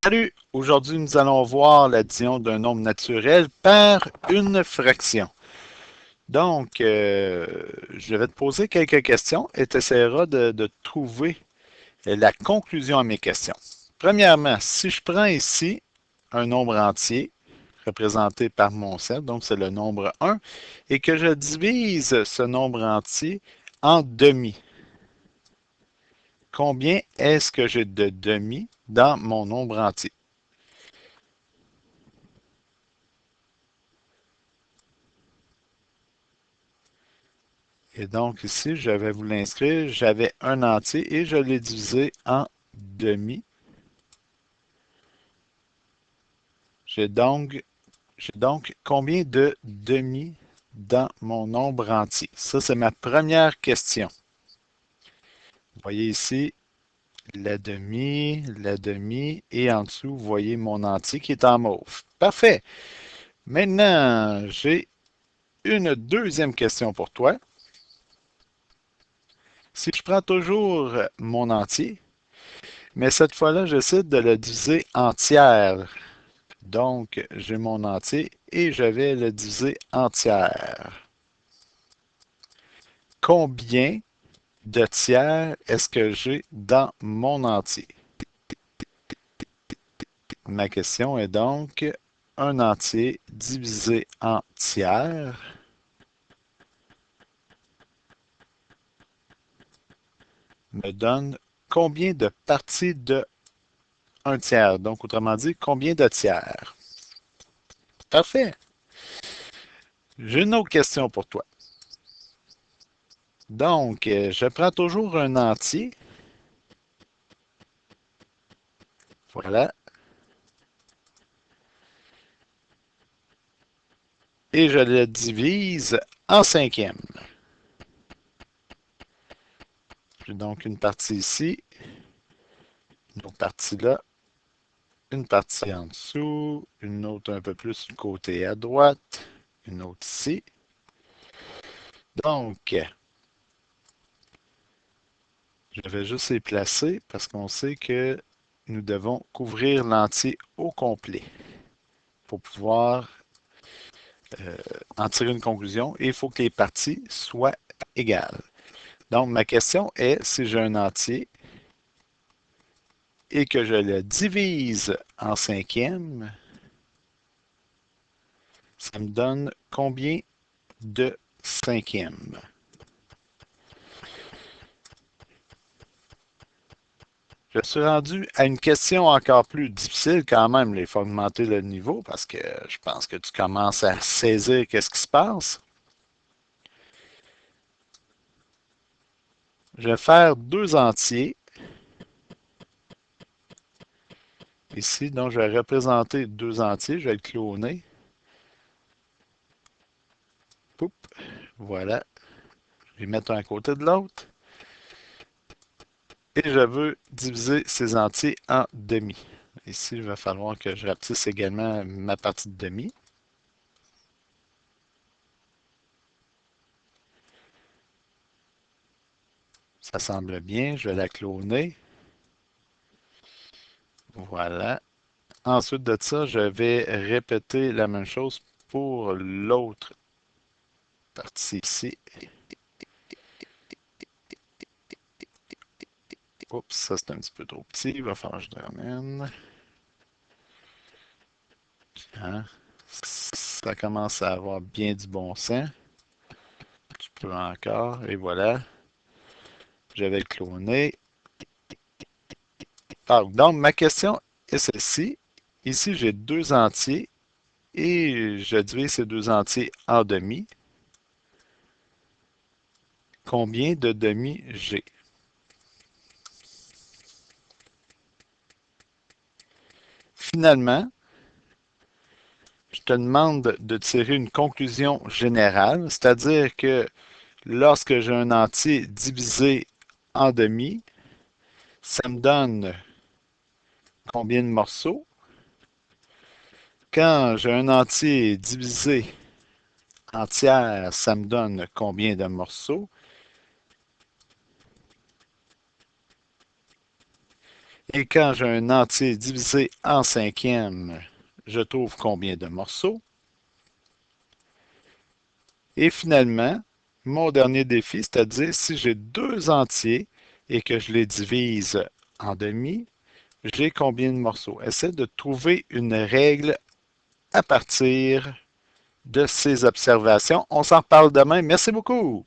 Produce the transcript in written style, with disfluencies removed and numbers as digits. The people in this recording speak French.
Salut! Aujourd'hui, nous allons voir l'addition d'un nombre naturel par une fraction. Donc, je vais te poser quelques questions et tu essaieras de trouver la conclusion à mes questions. Premièrement, si je prends ici un nombre entier représenté par mon cercle, donc c'est le nombre 1, et que je divise ce nombre entier en demi, combien est-ce que j'ai de demi dans mon nombre entier? Et donc ici, je vais vous l'inscrire. J'avais un entier et je l'ai divisé en demi. J'ai donc, j'ai donc combien de demi dans mon nombre entier? Ça, c'est ma première question. Vous voyez ici la demi, et en dessous, vous voyez mon entier qui est en mauve. Parfait. Maintenant, j'ai une deuxième question pour toi. Si je prends toujours mon entier, mais cette fois-là, j'essaie de le diviser en tiers. Donc, j'ai mon entier et je vais le diviser en tiers. Combien de tiers est-ce que j'ai dans mon entier? Ma question est donc un entier divisé en tiers me donne combien de parties de un tiers? Donc, autrement dit, combien de tiers? Parfait. J'ai une autre question pour toi. Donc, je prends toujours un entier. Voilà. Et je le divise en cinquième. J'ai donc une partie ici, une autre partie là, une partie en dessous, une autre un peu plus du côté à droite, une autre ici. Donc, je vais juste les placer parce qu'on sait que nous devons couvrir l'entier au complet pour pouvoir en tirer une conclusion et il faut que les parties soient égales. Donc, ma question est, si j'ai un entier et que je le divise en cinquième, ça me donne combien de cinquièmes? Je suis rendu à une question encore plus difficile quand même. Il faut augmenter le niveau parce que je pense que tu commences à saisir qu'est-ce qui se passe. Je vais faire deux entiers ici. Donc, je vais représenter deux entiers. Je vais le cloner. Poup, voilà. Je vais mettre un à côté de l'autre. Et je veux diviser ces entiers en demi. Ici, il va falloir que je rapetisse également ma partie de demi. Ça semble bien. Je vais la cloner. Voilà. Ensuite de ça, je vais répéter la même chose pour l'autre partie ici. Oups, ça c'est un petit peu trop petit. Il va falloir que je ramène. Hein? Ça commence à avoir bien du bon sens. Je peux encore. Et voilà. Je vais le cloner. Donc, ma question est celle-ci. Ici, j'ai deux entiers et je divise ces deux entiers en demi. Combien de demi j'ai? Finalement, je te demande de tirer une conclusion générale, c'est-à-dire que lorsque j'ai un entier divisé en demi, ça me donne combien de morceaux. Quand j'ai un entier divisé en tiers, ça me donne combien de morceaux. Et quand j'ai un entier divisé en cinquième, je trouve combien de morceaux. Et finalement, mon dernier défi, c'est-à-dire si j'ai deux entiers et que je les divise en demi, j'ai combien de morceaux? Essaie de trouver une règle à partir de ces observations. On s'en parle demain. Merci beaucoup.